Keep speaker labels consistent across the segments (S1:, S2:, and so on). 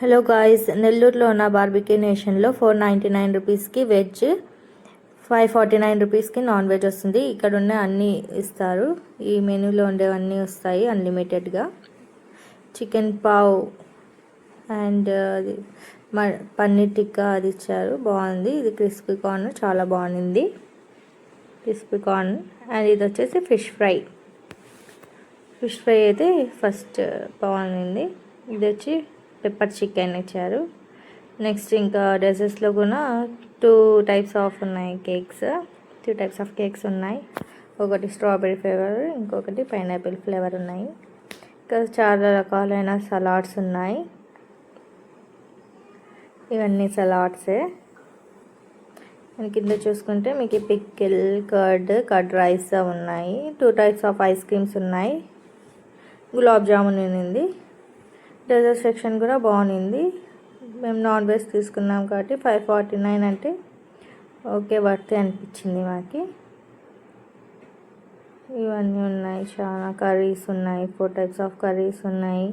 S1: Hello guys, నెల్లూరులో ఉన్న barbecue నేషన్లో 499 రూపీస్కి వెజ్, 549 రూపీస్కి నాన్ వెజ్ వస్తుంది. ఇక్కడ ఉన్న అన్నీ ఇస్తారు. ఈ మెనూలో ఉండేవన్నీ వస్తాయి అన్లిమిటెడ్గా. చికెన్ పావ్ అండ్ పన్నీర్ టిక్కా అది ఇచ్చారు, బాగుంది. ఇది క్రిస్పీ కార్న్ చాలా బాగుంది, క్రిస్పీ కార్న్. అండ్ ఇది వచ్చేసి ఫిష్ ఫ్రై అయితే ఫస్ట్ బాగుంది. ఇది వచ్చి పెప్పర్ చికెన్ ఇచ్చారు. నెక్స్ట్ ఇంకా డెజర్ట్స్లో కూడా 2 టైప్స్ ఆఫ్ ఉన్నాయి కేక్స్, 2 టైప్స్ ఆఫ్ కేక్స్ ఉన్నాయి. ఒకటి స్ట్రాబెర్రీ ఫ్లేవర్, ఇంకొకటి పైనాపిల్ ఫ్లేవర్ ఉన్నాయి. ఇంకా చాలా రకాలైన సలాడ్స్ ఉన్నాయి. ఇవన్నీ సలాడ్సే. కింద చూసుకుంటే మీకు పిక్కిల్, కర్డ్ రైస్ ఉన్నాయి. 2 టైప్స్ ఆఫ్ ఐస్ క్రీమ్స్ ఉన్నాయి. గులాబ్ జామున్ ఉంది. డెజర్ట్ సెక్షన్ కూడా బాగుంది. మేము నాన్ వెజ్ తీసుకున్నాం కాబట్టి 549 అంటే ఓకే, వర్త్ అనిపించింది మాకు. ఇవన్నీ ఉన్నాయి, చాలా కర్రీస్ ఉన్నాయి. 4 టైప్స్ ఆఫ్ కర్రీస్ ఉన్నాయి.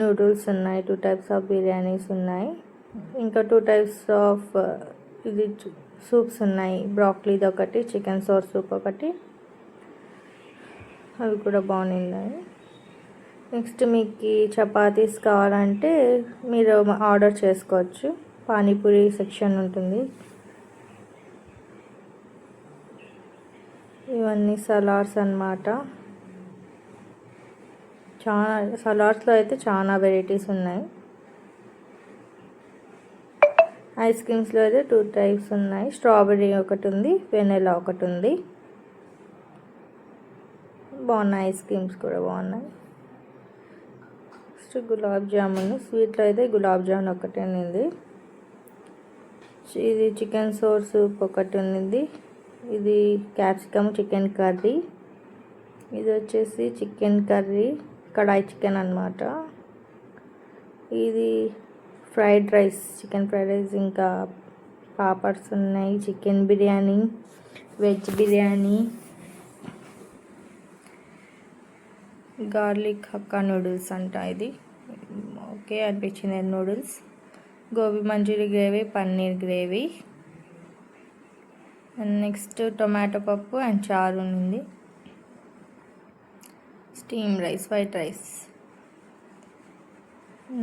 S1: నూడిల్స్ ఉన్నాయి. 2 టైప్స్ ఆఫ్ బిర్యానీస్ ఉన్నాయి. ఇంకా 2 టైప్స్ ఆఫ్ ఇది సూప్స్ ఉన్నాయి. బ్రాక్లీది ఒకటి, చికెన్ సోర్ సూప్ ఒకటి, అవి కూడా బాగున్నాయి. నెక్స్ట్ మీకు చపాతీస్ కావాలంటే మీరు ఆర్డర్ చేసుకోవచ్చు. పానీపూరి సెక్షన్ ఉంటుంది. ఇవన్నీ సలాడ్స్ అన్నమాట. చాలా సలాడ్స్లో అయితే చాలా వెరైటీస్ ఉన్నాయి. ఐస్ క్రీమ్స్లో అయితే 2 టైప్స్ ఉన్నాయి. స్ట్రాబెర్రీ ఒకటి ఉంది, వెనిలా ఒకటి ఉంది. బాగున్నాయి, ఐస్ క్రీమ్స్ కూడా బాగున్నాయి. గులాబ్ జామున్ స్వీట్లో అయితే గులాబ్ జామున్ ఒకటి ఉంది. ఇది చికెన్ సోర్ సూప్ ఒకటి ఉంది. ఇది క్యాప్సికమ్ చికెన్ కర్రీ. ఇది వచ్చేసి చికెన్ కర్రీ, కడాయి చికెన్ అన్నమాట. ఇది fried rice, chicken fried rice, ఇంకా పాపడ్స్ ఉన్నాయి. Chicken biryani, veg biryani, garlic hakka noodles అంట. ఇది ఓకే అనిపించింది. Noodles, gobi manchurian gravy, paneer gravy, and next tomato పప్పు అండ్ చారు ఉంది. Steam rice, white rice.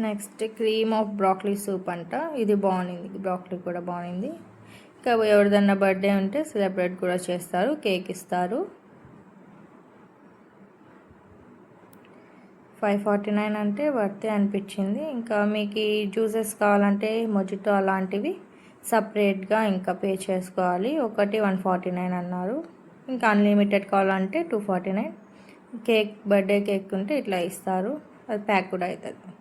S1: Next cream of broccoli soup అంట. ఇది బాగుంది, బ్రాక్లీ కూడా బాగుంది. ఇంకా ఎవరిదన్నా బర్త్డే ఉంటే సెలబ్రేట్ కూడా చేస్తారు, కేక్ ఇస్తారు. 549 అంటే వర్తే అనిపించింది. ఇంకా మీకు జ్యూసెస్ కావాలంటే మొజిటో అలాంటివి సపరేట్గా ఇంకా పే చేసుకోవాలి. ఒకటి 149 అన్నారు. ఇంకా అన్లిమిటెడ్ కావాలంటే 249. కేక్, బర్త్డే కేక్ ఉంటే ఇట్లా ఇస్తారు, అది ప్యాక్ కూడా అవుతుంది.